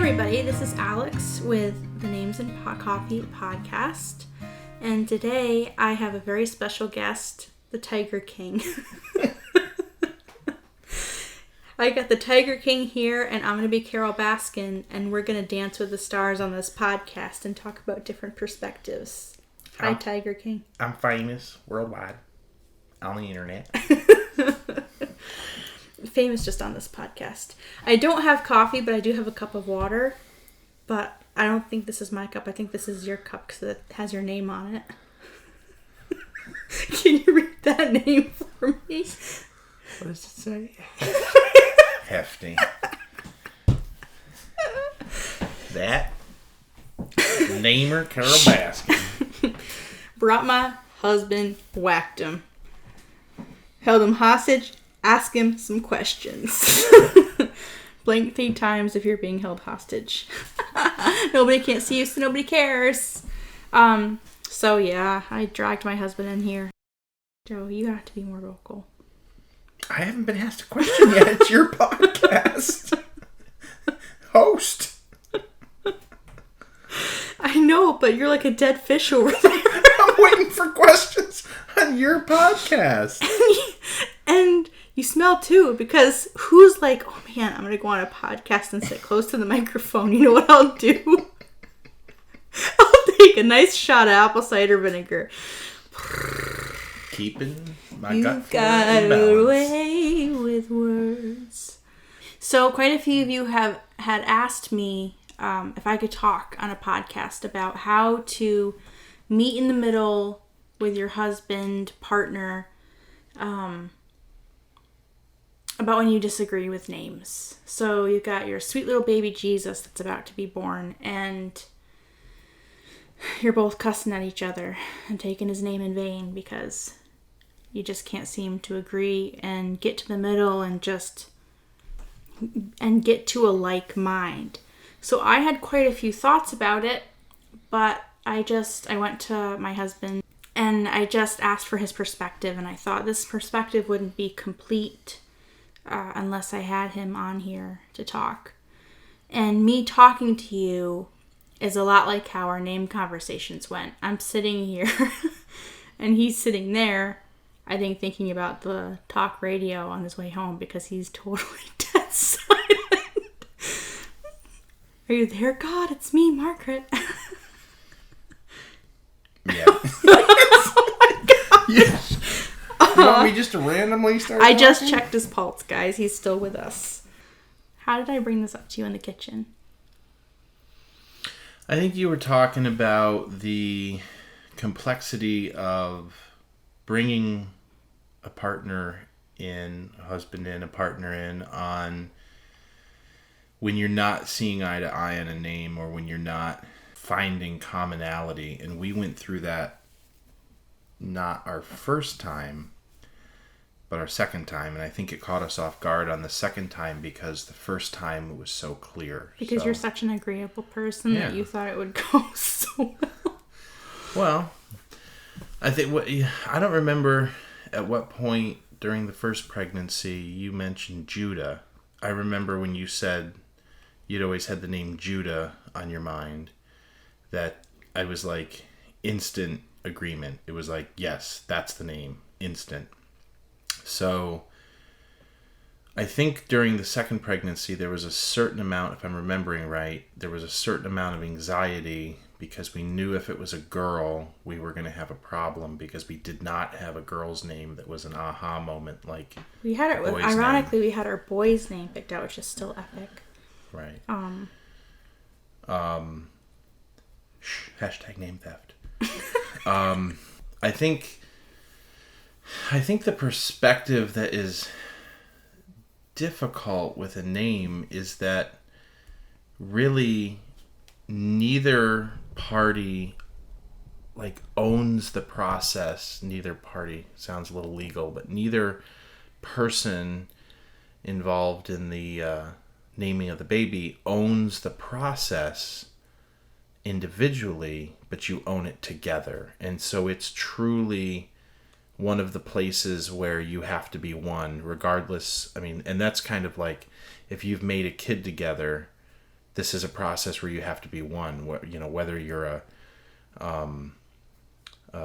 everybody, this is Alex with the Names and Coffee podcast, and today I have a very special guest, the Tiger King. I got the Tiger King here, and I'm going to be Carol Baskin, and we're going to dance with the stars on this podcast and talk about different perspectives. Hi, Tiger King. I'm famous worldwide on the internet. Famous just on this podcast. I don't have coffee, but I do have a cup of water. But I don't think this is my cup. I think this is your cup because it has your name on it. Can you read that name for me? What does it say? Hefty. That namer Carol Baskin. Brought my husband, whacked him. Held him hostage, asked him some questions. Blink 3 times if you're being held hostage. Nobody can't see you, so nobody cares. So yeah, I dragged my husband in here. Joe, you have to be more vocal. I haven't been asked a question yet. It's your podcast. Host. I know, but you're like a dead fish over there. I'm waiting for questions on your podcast. And you smell too, because who's like, oh man, I'm going to go on a podcast and sit close to the microphone. You know what I'll do? I'll take a nice shot of apple cider vinegar. Keeping my gut You've got a way with words. So quite a few of you had asked me if I could talk on a podcast about how to meet in the middle with your husband, partner, about when you disagree with names. So you've got your sweet little baby Jesus that's about to be born, and you're both cussing at each other and taking his name in vain because you just can't seem to agree and get to the middle and get to a like mind. So I had quite a few thoughts about it, but I went to my husband and I just asked for his perspective, and I thought this perspective wouldn't be complete unless I had him on here to talk. And me talking to you is a lot like how our name conversations went. I'm sitting here and he's sitting there, I think, thinking about the talk radio on his way home because he's totally dead silent. Are you there, God? It's me, Margaret. Yeah. Oh my God. Yes. You want me just to randomly start talking? Just checked his pulse, guys. He's still with us. How did I bring this up to you in the kitchen? I think you were talking about the complexity of bringing a partner in, a husband in, a partner in, on when you're not seeing eye to eye on a name or when you're not finding commonality. And we went through that not our first time, but our second time. And I think it caught us off guard on the second time because the first time it was so clear. Because you're such an agreeable person that you thought it would go so well. Well, I don't remember at what point during the first pregnancy you mentioned Judah. I remember when you said you'd always had the name Judah on your mind, that I was like instant agreement. It was like, yes, that's the name, instant. So I think during the second pregnancy there was a certain amount, if I'm remembering right, there was a certain amount of anxiety because we knew if it was a girl we were going to have a problem because we did not have a girl's name that was an aha moment like we had it. Ironically, we had our boy's name picked out, which is still epic. Right. Hashtag name theft. I think the perspective that is difficult with a name is that really neither party owns the process. Neither party sounds a little legal, but neither person involved in the naming of the baby owns the process individually, but you own it together. And so it's truly one of the places where you have to be one, regardless. I mean, and that's kind of like if you've made a kid together, this is a process where you have to be one. Whether you're a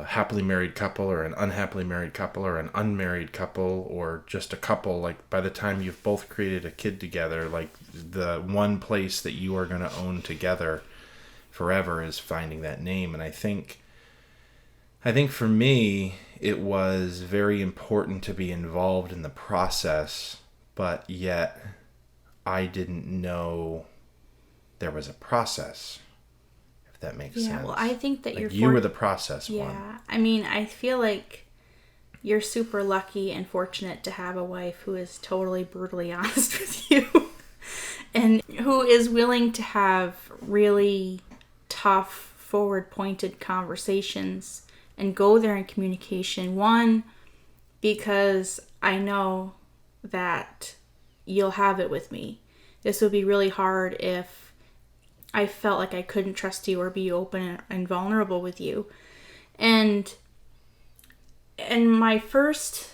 happily married couple or an unhappily married couple or an unmarried couple or just a couple, like by the time you've both created a kid together, like the one place that you are going to own together forever is finding that name. And I think for me, it was very important to be involved in the process, but yet I didn't know there was a process. That makes sense. Yeah, well, I think that you were the process one. Yeah, I mean, I feel like you're super lucky and fortunate to have a wife who is totally brutally honest with you and who is willing to have really tough, forward-pointed conversations and go there in communication. One, because I know that you'll have it with me. This would be really hard if I felt like I couldn't trust you or be open and vulnerable with you. And my first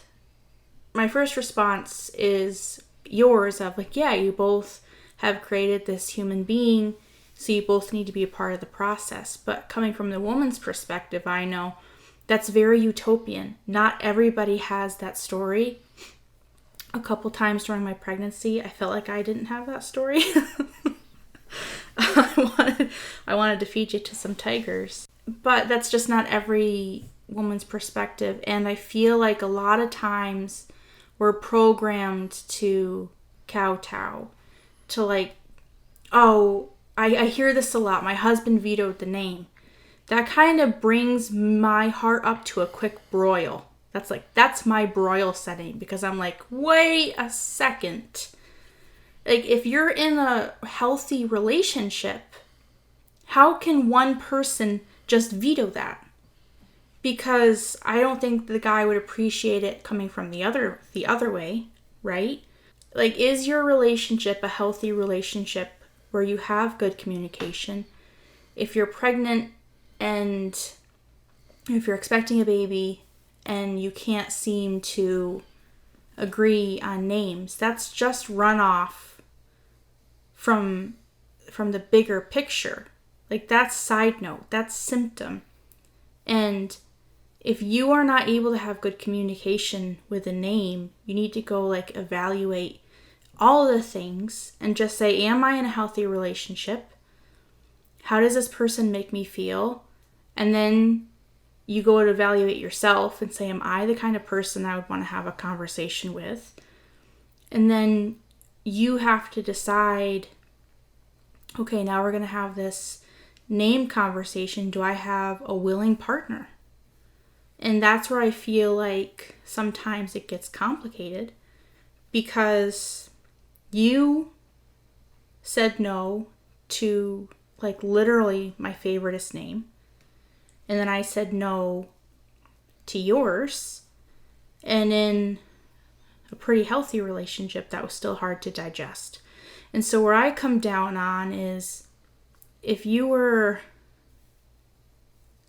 response is yours of like, yeah, you both have created this human being, so you both need to be a part of the process. But coming from the woman's perspective, I know that's very utopian. Not everybody has that story. A couple times during my pregnancy, I felt like I didn't have that story. I wanted to feed you to some tigers. But that's just not every woman's perspective. And I feel like a lot of times we're programmed to kowtow. To like, oh, I hear this a lot. My husband vetoed the name. That kind of brings my heart up to a quick broil. That's my broil setting. Because I'm like, wait a second. Like, if you're in a healthy relationship, how can one person just veto that? Because I don't think the guy would appreciate it coming from the other way, right? Like, is your relationship a healthy relationship where you have good communication? If you're pregnant and if you're expecting a baby and you can't seem to agree on names, that's just runoff from the bigger picture. Like, that's side note, that's symptom. And if you are not able to have good communication with a name, you need to go like evaluate all the things and just say, am I in a healthy relationship? How does this person make me feel? And then you go to evaluate yourself and say, am I the kind of person I would want to have a conversation with? And then you have to decide, okay, now we're going to have this name conversation. Do I have a willing partner? And that's where I feel like sometimes it gets complicated, because you said no to like literally my favoriteest name. And then I said no to yours. And in a pretty healthy relationship, that was still hard to digest. And so where I come down on is, if you were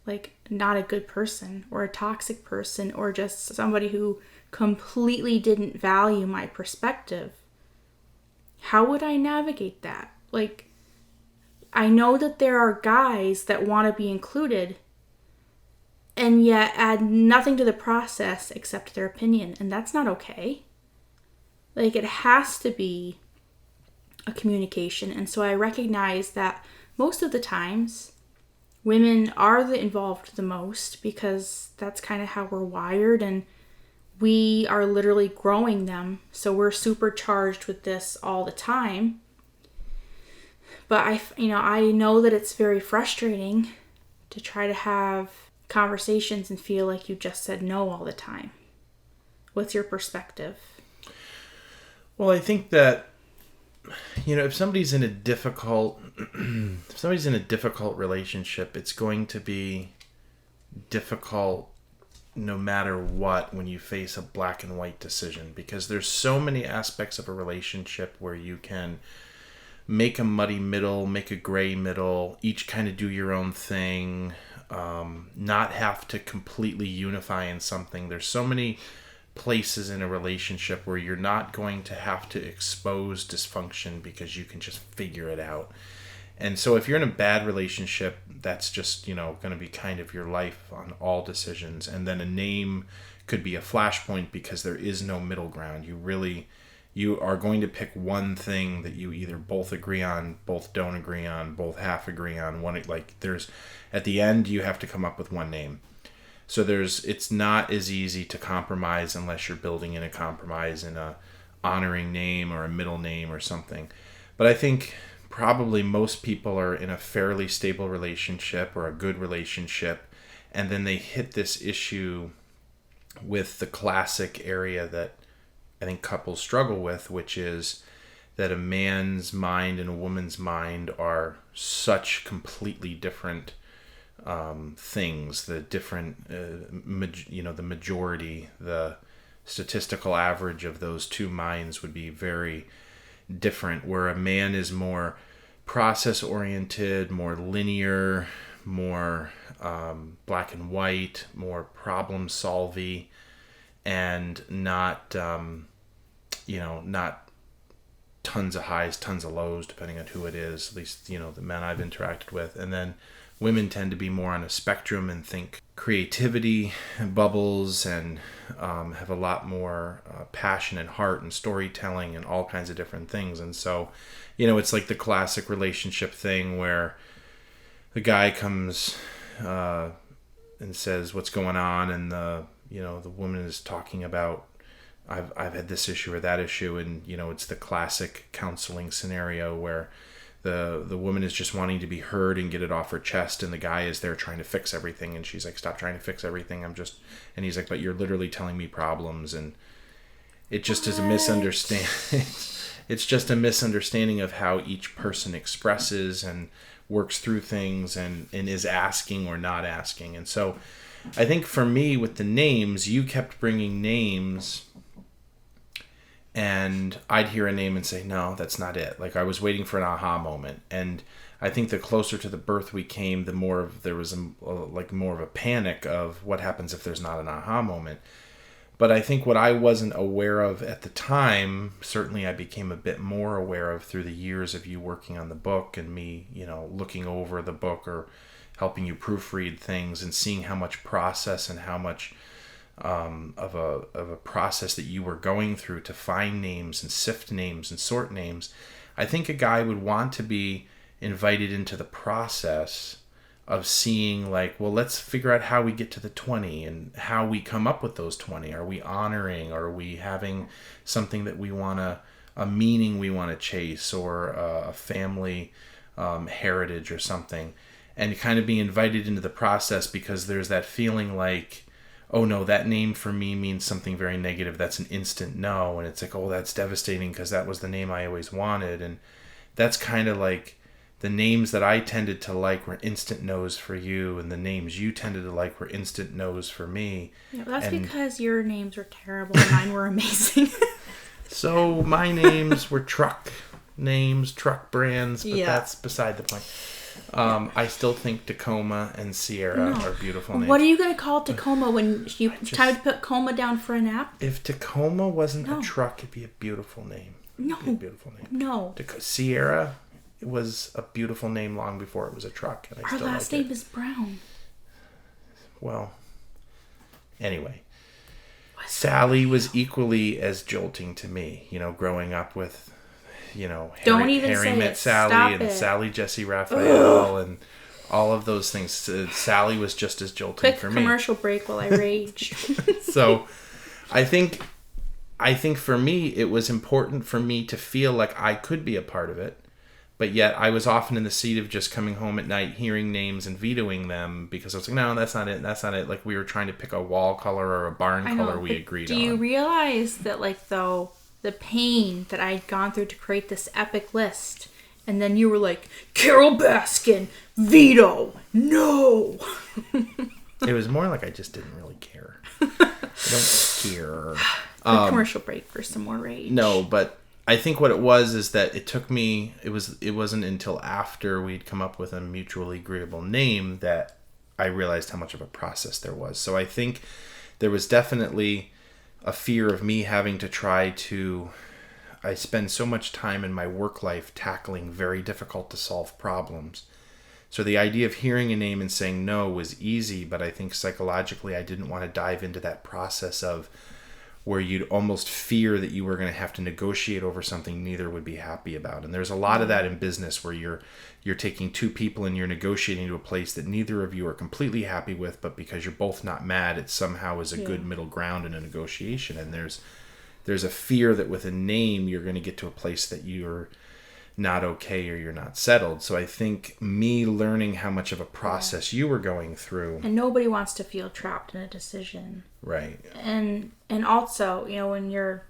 like not a good person or a toxic person or just somebody who completely didn't value my perspective, how would I navigate that? Like, I know that there are guys that want to be included and yet add nothing to the process except their opinion, and that's not okay. Like, it has to be a communication. And so I recognize that most of the times women are involved the most, because that's kind of how we're wired, and we are literally growing them. So we're supercharged with this all the time. But I know that it's very frustrating to try to have conversations and feel like you just said no all the time. What's your perspective? Well, I think that, if somebody's in a difficult relationship, it's going to be difficult no matter what when you face a black and white decision, because there's so many aspects of a relationship where you can make a muddy middle, make a gray middle, each kind of do your own thing, not have to completely unify in something. There's so many places in a relationship where you're not going to have to expose dysfunction because you can just figure it out. And so if you're in a bad relationship, that's just, going to be kind of your life on all decisions. And then a name could be a flashpoint because there is no middle ground. You are going to pick one thing that you either both agree on, both don't agree on, both half agree on. At the end, you have to come up with one name. So it's not as easy to compromise unless you're building in a compromise in a honoring name or a middle name or something. But I think probably most people are in a fairly stable relationship or a good relationship, and then they hit this issue with the classic area that I think couples struggle with, which is that a man's mind and a woman's mind are such completely different things. The different, the majority, the statistical average of those two minds would be very different, where a man is more process oriented, more linear, more black and white, more problem solving, and not not tons of highs, tons of lows, depending on who it is, at least the men I've interacted with. And then women tend to be more on a spectrum and think creativity bubbles and have a lot more passion and heart and storytelling and all kinds of different things. And so, it's like the classic relationship thing where the guy comes and says what's going on, and the woman is talking about I've had this issue or that issue, and it's the classic counseling scenario where the woman is just wanting to be heard and get it off her chest, and the guy is there trying to fix everything, and she's like, stop trying to fix everything, and he's like, but you're literally telling me problems. And it just is a misunderstanding. It's just a misunderstanding of how each person expresses and works through things and is asking or not asking. And so I think for me with the names, you kept bringing names, and I'd hear a name and say, no, that's not it. Like I was waiting for an aha moment. And I think the closer to the birth we came, the more there was more of a panic of what happens if there's not an aha moment. But I think what I wasn't aware of at the time, certainly I became a bit more aware of through the years of you working on the book and me, looking over the book or helping you proofread things and seeing how much process and how much of a process that you were going through to find names and sift names and sort names. I think a guy would want to be invited into the process of seeing let's figure out how we get to the 20 and how we come up with those 20. Are we honoring? Are we having something that we want a meaning we want to chase, or a family heritage or something? And kind of be invited into the process, because there's that feeling like, oh no, that name for me means something very negative. That's an instant no. And it's like, oh, that's devastating because that was the name I always wanted. And that's kind of like the names that I tended to like were instant no's for you, and the names you tended to like were instant no's for me. Yeah, that's because your names were terrible and mine were amazing. So my names were truck names, truck brands, but that's beside the point. I still think Tacoma and Sierra are beautiful names. What are you going to call Tacoma when you time to put coma down for a nap? If Tacoma wasn't a truck, it'd be a beautiful name. No. It'd be a beautiful name. No. Sierra, it was a beautiful name long before it was a truck. And Our last name is Brown. Well, anyway. Sally was equally as jolting to me, growing up with... Harry met Sally. Stop and it. Sally Jesse Raphael. Ugh. And all of those things. Sally was just as jolting for me. Quick commercial break while I rage. So I think for me it was important for me to feel like I could be a part of it, but yet I was often in the seat of just coming home at night, hearing names and vetoing them, because I was like, no, that's not it, that's not it. Like we were trying to pick a wall color or a barn color we agreed on. Do you realize that the pain that I'd gone through to create this epic list, and then you were like, Carol Baskin, veto, no. It was more like I just didn't really care. I don't care. Commercial break for some more rage. No, but I think what it was is that it took me, it wasn't until after we'd come up with a mutually agreeable name that I realized how much of a process there was. So I think there was definitely a fear of me having to try to... I spend so much time in my work life tackling very difficult to solve problems. So the idea of hearing a name and saying no was easy, but I think psychologically I didn't want to dive into that process of where you'd almost fear that you were going to have to negotiate over something neither would be happy about. And there's a lot of that in business where you're taking two people and you're negotiating to a place that neither of you are completely happy with, but because you're both not mad, it somehow is a good middle ground in a negotiation. And there's a fear that with a name you're going to get to a place that you're not okay or you're not settled. So I think me learning how much of a process you were going through. And nobody wants to feel trapped in a decision. Right. And also, when you're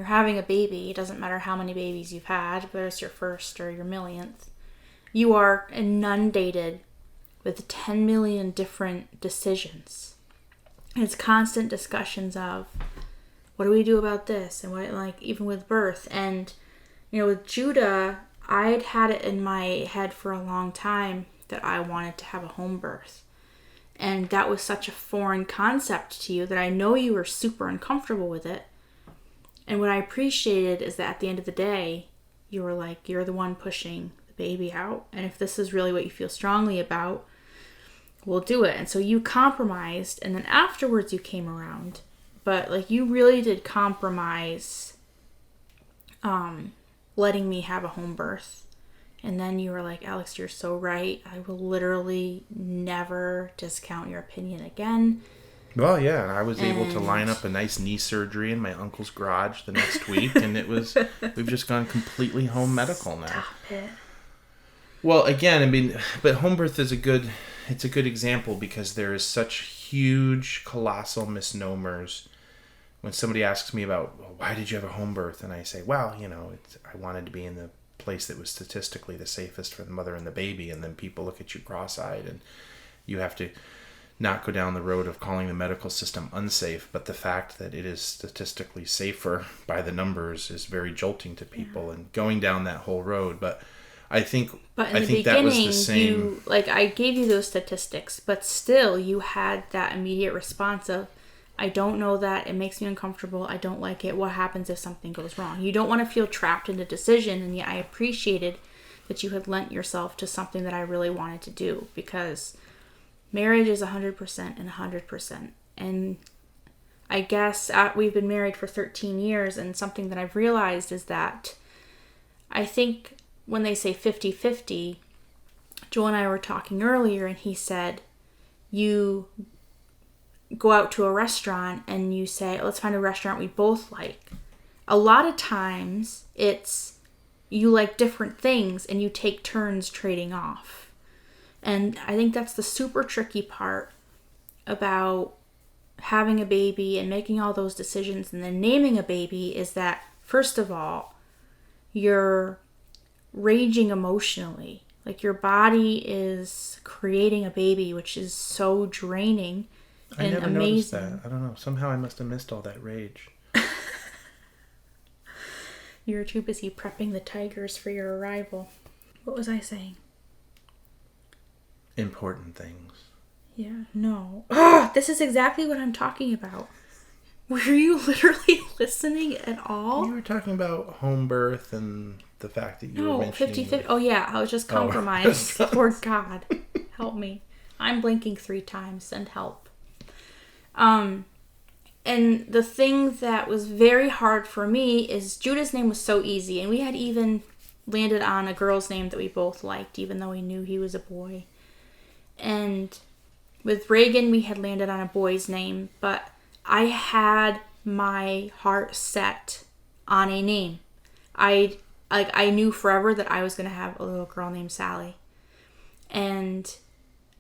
having a baby, it doesn't matter how many babies you've had, whether it's your first or your millionth, you are inundated with 10 million different decisions. And it's constant discussions of, what do we do about this? And what, even with birth. And with Judah, I'd had it in my head for a long time that I wanted to have a home birth. And that was such a foreign concept to you that I know you were super uncomfortable with it. And what I appreciated is that at the end of the day, you were like, you're the one pushing the baby out. And if this is really what you feel strongly about, we'll do it. And so you compromised. And then afterwards you came around. But you really did compromise letting me have a home birth. And then you were like, Alex, you're so right. I will literally never discount your opinion again. Well, yeah, and I was able to line up a nice knee surgery in my uncle's garage the next week, and we've just gone completely home medical now. Stop it. Well, again, but home birth is a good example because there is such huge, colossal misnomers. When somebody asks me about, well, why did you have a home birth? And I say, well, I wanted to be in the place that was statistically the safest for the mother and the baby. And then people look at you cross-eyed and you have to not go down the road of calling the medical system unsafe. But the fact that it is statistically safer by the numbers is very jolting to people and going down that whole road. But I think that was the same. I gave you those statistics, but still you had that immediate response of, I don't know that. It makes me uncomfortable. I don't like it. What happens if something goes wrong? You don't want to feel trapped in a decision. And yet I appreciated that you had lent yourself to something that I really wanted to do, because marriage is 100% and 100%. And I guess we've been married for 13 years. And something that I've realized is that I think when they say 50-50, Joel and I were talking earlier and he said, you go out to a restaurant and you say, let's find a restaurant we both like. A lot of times it's you like different things and you take turns trading off. And I think that's the super tricky part about having a baby and making all those decisions and then naming a baby is that, first of all, you're raging emotionally. Your body is creating a baby, which is so draining. I never noticed that. I don't know. Somehow I must have missed all that rage. You were too busy prepping the tigers for your arrival. What was I saying? Important things. Yeah, no. Oh, this is exactly what I'm talking about. Were you literally listening at all? You were talking about home birth and the fact that you were mentioning... 50-50. Oh, yeah. I was just compromised. Lord God. Help me. I'm blinking 3 times. Send help. And the thing that was very hard for me is Judah's name was so easy. And we had even landed on a girl's name that we both liked, even though we knew he was a boy. And with Reagan, we had landed on a boy's name, but I had my heart set on a name. I knew forever that I was going to have a little girl named Sally. And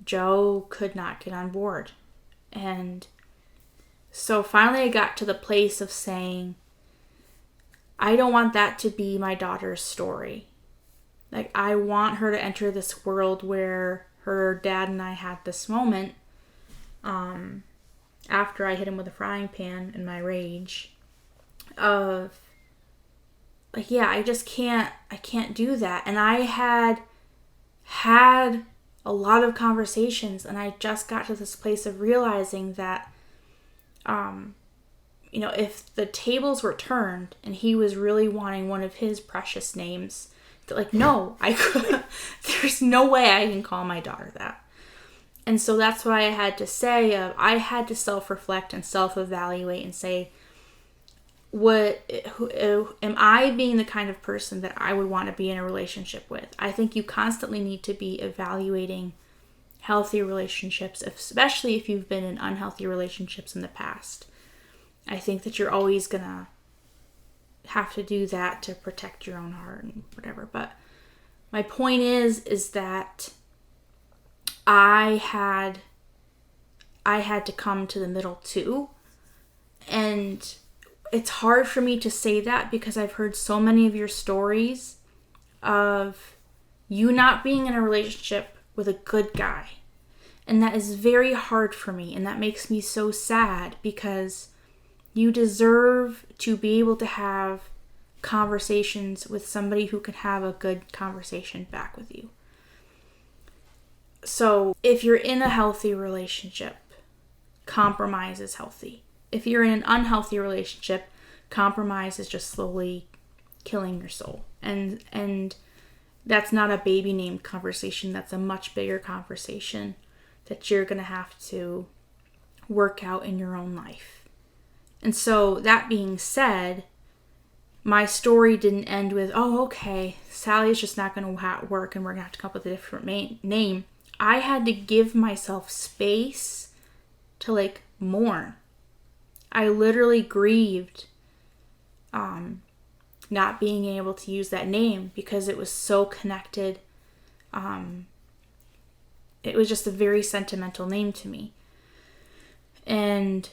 Joe could not get on board. And so finally I got to the place of saying, I don't want that to be my daughter's story. I want her to enter this world where her dad and I had this moment after I hit him with a frying pan in my rage of I can't do that. And I had a lot of conversations and I just got to this place of realizing that if the tables were turned and he was really wanting one of his precious names, like, no, there's no way I can call my daughter that. And so that's what I had to say. I had to self-reflect and self-evaluate and say, am I being the kind of person that I would want to be in a relationship with? I think you constantly need to be evaluating healthy relationships, especially if you've been in unhealthy relationships in the past. I think that you're always going to have to do that to protect your own heart and whatever. But my point is that I had to come to the middle too. And it's hard for me to say that because I've heard so many of your stories of you not being in a relationship with a good guy. And that is very hard for me. And that makes me so sad because you deserve to be able to have conversations with somebody who can have a good conversation back with you. So if you're in a healthy relationship, compromise is healthy. If you're in an unhealthy relationship, compromise is just slowly killing your soul. And that's not a baby named conversation. That's a much bigger conversation that you're going to have to work out in your own life. And so that being said, my story didn't end with, oh, okay, Sally's just not going to work and we're going to have to come up with a different name. I had to give myself space to mourn. I literally grieved not being able to use that name because it was so connected. It was just a very sentimental name to me. And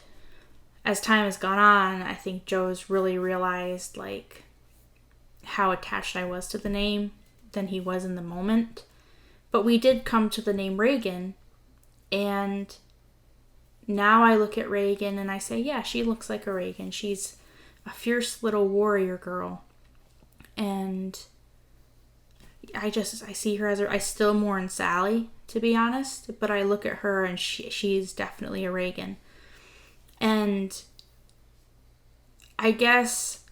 as time has gone on, I think Joe's really realized how attached I was to the name than he was in the moment. But we did come to the name Reagan, and now I look at Reagan and I say, yeah, she looks like a Reagan. She's a fierce little warrior girl. And I see her I still mourn Sally, to be honest, but I look at her and she's definitely a Reagan. And I guess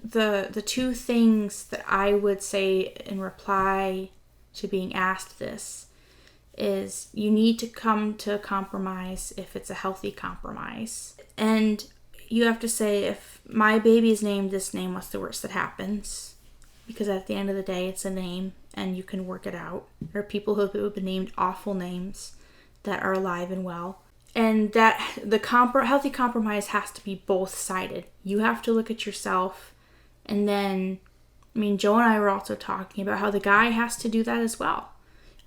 the two things that I would say in reply to being asked this is you need to come to a compromise if it's a healthy compromise. And you have to say, if my baby's named this name, what's the worst that happens? Because at the end of the day, it's a name and you can work it out. There are people who have been named awful names that are alive and well. And that the healthy compromise has to be both-sided. You have to look at yourself, and then, Joe and I were also talking about how the guy has to do that as well.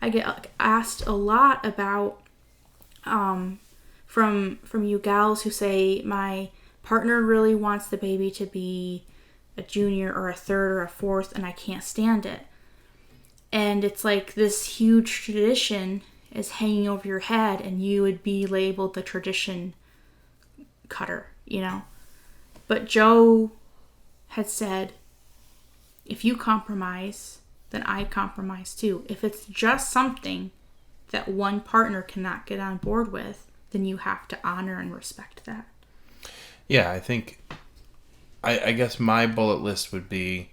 I get asked a lot about from you gals who say, my partner really wants the baby to be a junior or a third or a fourth, and I can't stand it. And it's like this huge tradition is hanging over your head, and you would be labeled the tradition cutter, But Joe had said, if you compromise, then I compromise too. If it's just something that one partner cannot get on board with, then you have to honor and respect that. Yeah, I think, I guess my bullet list would be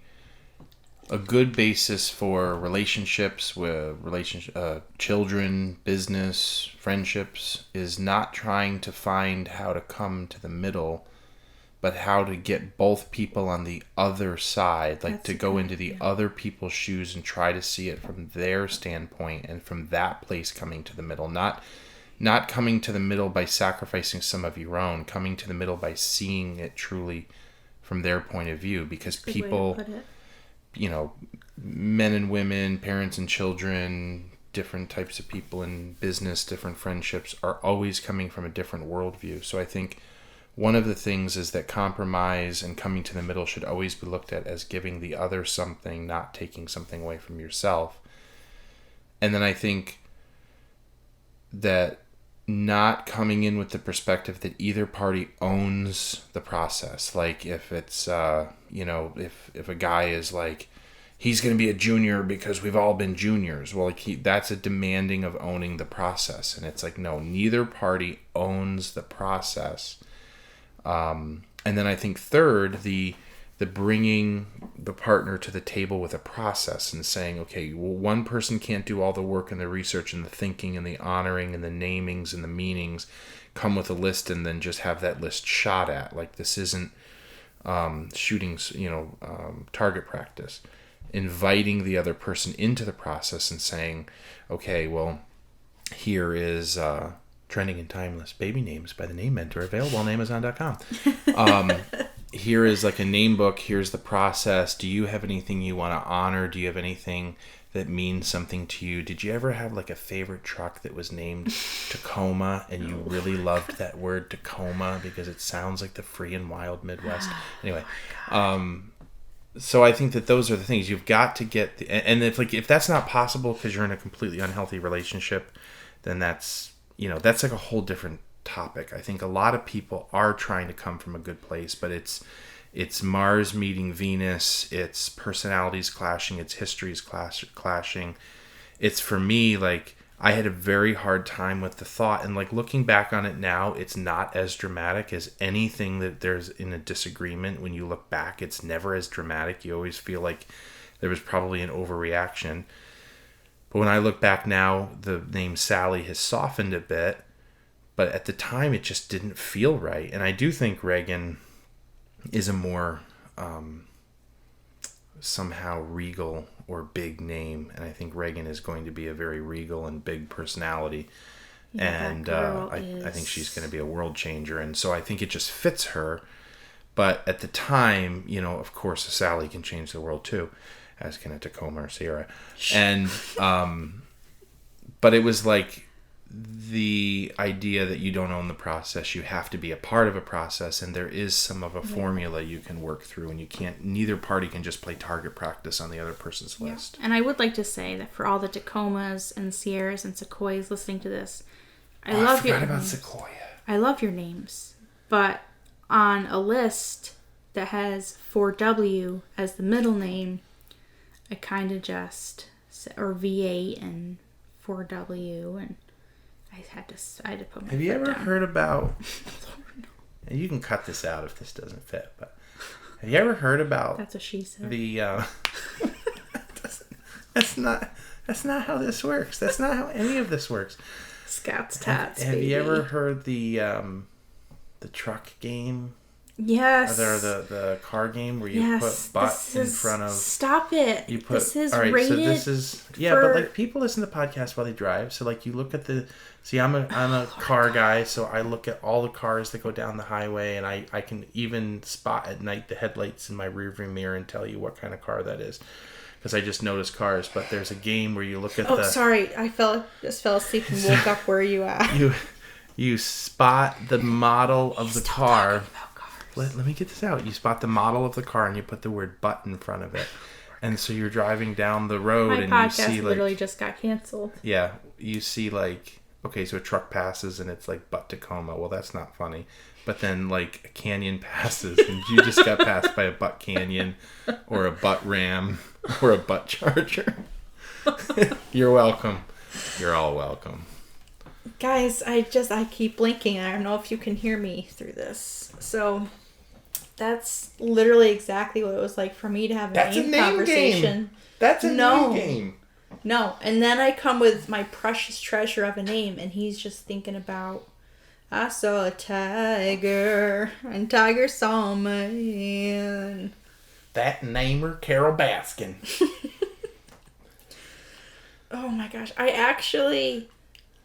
a good basis for relationships with children, business, friendships is not trying to find how to come to the middle, but how to get both people on the other side, to go into the other people's shoes and try to see it from their standpoint and from that place coming to the middle. Not coming to the middle by sacrificing some of your own, coming to the middle by seeing it truly from their point of view, because people, men and women, parents and children, different types of people in business, different friendships are always coming from a different worldview. So I think one of the things is that compromise and coming to the middle should always be looked at as giving the other something, not taking something away from yourself. And then I think that not coming in with the perspective that either party owns the process. If it's, if a guy is he's going to be a junior because we've all been juniors. Well, that's a demanding of owning the process. And it's no, neither party owns the process. And then I think third, the bringing the partner to the table with a process and saying, okay, well, one person can't do all the work and the research and the thinking and the honoring and the namings and the meanings. Come with a list and then just have that list shot at. Like, this isn't shooting, target practice. Inviting the other person into the process and saying, okay, well, here is Trending and Timeless Baby Names by the Name Mentor, available on Amazon.com. Here is like a name book. Here's the process. Do you have anything you want to honor? Do you have anything that means something to you? Did you ever have like a favorite truck that was named Tacoma and you really loved that word Tacoma because it sounds like the free and wild Midwest? Anyway, so I think that those are the things you've got to get. And if that's not possible because you're in a completely unhealthy relationship, then that's like a whole different topic. I think a lot of people are trying to come from a good place, but it's Mars meeting Venus, it's personalities clashing, it's histories clashing. It's, for me, like, I had a very hard time with the thought, and like looking back on it now, it's not as dramatic as anything that there's in a disagreement. When you look back, it's never as dramatic. You always feel like there was probably an overreaction. But when I look back now, the name Sally has softened a bit. But at the time, it just didn't feel right. And I do think Reagan is a more somehow regal or big name. And I think Reagan is going to be a very regal and big personality. Yeah, and I think she's going to be a world changer. And so I think it just fits her. But at the time, of course, Sally can change the world too, as can a Tacoma or Sierra. And but it was like the idea that you don't own the process, you have to be a part of a process, and there is some of a formula you can work through, and neither party can just play target practice on the other person's list. And I would like to say that for all the Tacomas and Sierras and Sequoias listening to this, I love your names. Sequoia. I love your names, but on a list that has 4W as the middle name, I kind of just, or V8 and 4W, and I had to put my Have you ever down. heard about, and you can cut this out if this doesn't fit, but have you ever heard about That's what she said. That's not how this works. That's not how any of this works. Scouts tats. Have baby. you ever heard the truck game? Yes. Or the car game where you put butt in front of. Stop it. You put. This is all right, rated. So this is but like people listen to podcasts while they drive. So like you look at the. See, I'm a car guy, so I look at all the cars that go down the highway, and I can even spot at night the headlights in my rearview mirror and tell you what kind of car that is, because I just notice cars. But there's a game where you look at Oh, sorry, I just fell asleep and woke up where you at. You spot the model of the car. Let me get this out. You spot the model of the car and you put the word butt in front of it. And so you're driving down the road and you see like... literally just got canceled. Yeah. You see like... Okay, so a truck passes and it's like butt Tacoma. Well, that's not funny. But then like a canyon passes and you just got passed by a butt canyon or a butt ram or a butt charger. You're welcome. You're all welcome. Guys, I keep blinking. I don't know if you can hear me through this. So... That's literally exactly what it was like for me to have a name conversation. Game. That's a name game. No. And then I come with my precious treasure of a name, and he's just thinking about, I saw a tiger, and tiger saw me. That namer, Carol Baskin. Oh my gosh. I actually,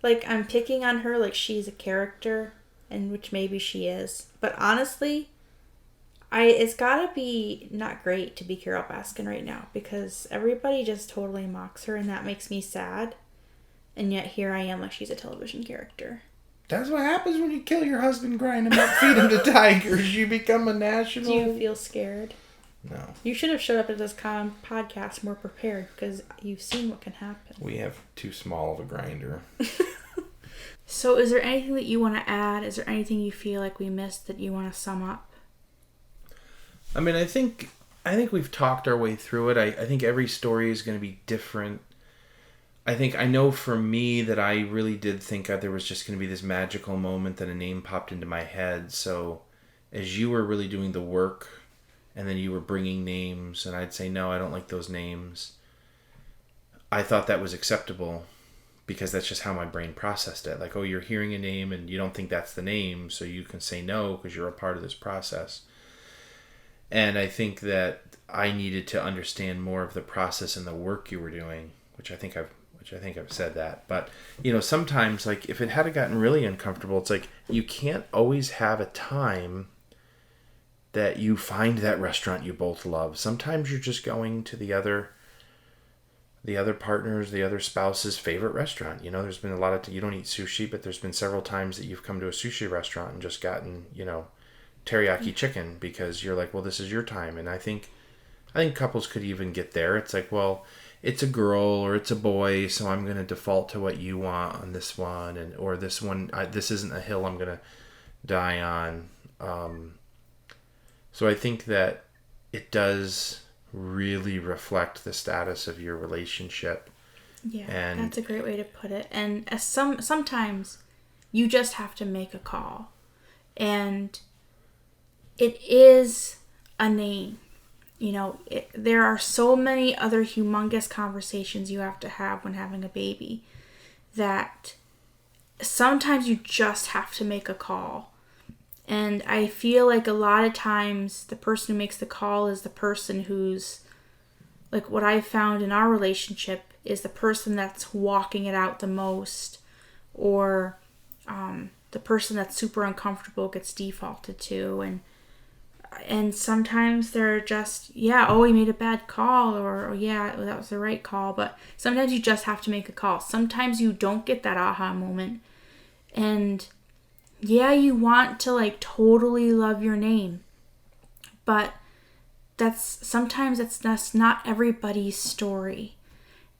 I'm picking on her like she's a character, and which maybe she is. But honestly... it's gotta be not great to be Carol Baskin right now, because everybody just totally mocks her, and that makes me sad. And yet here I am like she's a television character. That's what happens when you kill your husband, grind him up, feed him to tigers. You become a national... Do you feel scared? No. You should have showed up at this podcast more prepared, because you've seen what can happen. We have too small of a grinder. So is there anything that you want to add? Is there anything you feel like we missed that you want to sum up? I mean, I think we've talked our way through it. I think every story is going to be different. I know for me that I really did think there was just going to be this magical moment that a name popped into my head. So as you were really doing the work, and then you were bringing names, and I'd say, no, I don't like those names, I thought that was acceptable because that's just how my brain processed it. Like, oh, you're hearing a name and you don't think that's the name, so you can say no because you're a part of this process. And I think that I needed to understand more of the process and the work you were doing, which I think I've said that. But, sometimes, like, if it had gotten really uncomfortable, it's like you can't always have a time that you find that restaurant you both love. Sometimes you're just going to the other partner's, the other spouse's favorite restaurant. There's been a lot of, you don't eat sushi, but there's been several times that you've come to a sushi restaurant and just gotten, teriyaki chicken because you're like, well, this is your time. And I think couples could even get there. It's like, well, it's a girl or it's a boy, so I'm going to default to what you want on this one, or this one, this isn't a hill I'm going to die on. So I think that it does really reflect the status of your relationship. Yeah, and that's a great way to put it. And sometimes you just have to make a call, and it is a name. There are so many other humongous conversations you have to have when having a baby that sometimes you just have to make a call. And I feel like a lot of times the person who makes the call is the person who's, like, what I found in our relationship is the person that's walking it out the most, or the person that's super uncomfortable gets defaulted to. And sometimes they're just, yeah, oh, he made a bad call, or, oh, yeah, that was the right call. But sometimes you just have to make a call. Sometimes you don't get that aha moment. And yeah, you want to, like, totally love your name. But sometimes that's not everybody's story.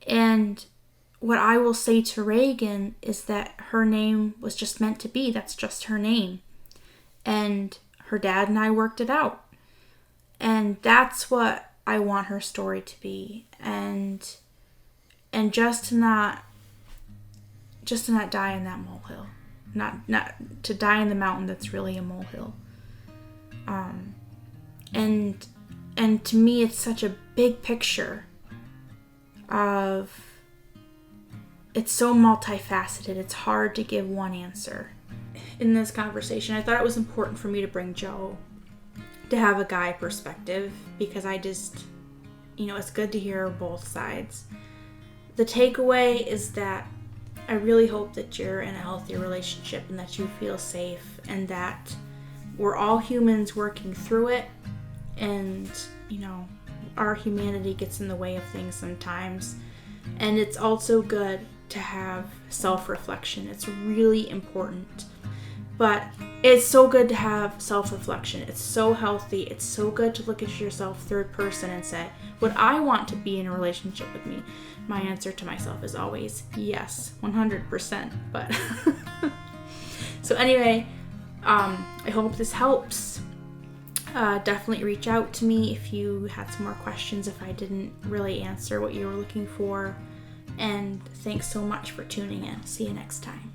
And what I will say to Reagan is that her name was just meant to be. That's just her name. And her dad and I worked it out. And that's what I want her story to be. And just to not die in that molehill. Not to die in the mountain that's really a molehill. And to me, it's such a big picture of, it's so multifaceted. It's hard to give one answer. In this conversation, I thought it was important for me to bring Joe to have a guy perspective, because I just, it's good to hear both sides. The takeaway is that I really hope that you're in a healthy relationship and that you feel safe, and that we're all humans working through it, and, our humanity gets in the way of things sometimes. And it's also good to have self-reflection. It's really important. But it's so good to have self-reflection. It's so healthy. It's so good to look at yourself third person and say, would I want to be in a relationship with me? My answer to myself is always yes, 100%. But so anyway, I hope this helps. Definitely reach out to me if you had some more questions, if I didn't really answer what you were looking for. And thanks so much for tuning in. See you next time.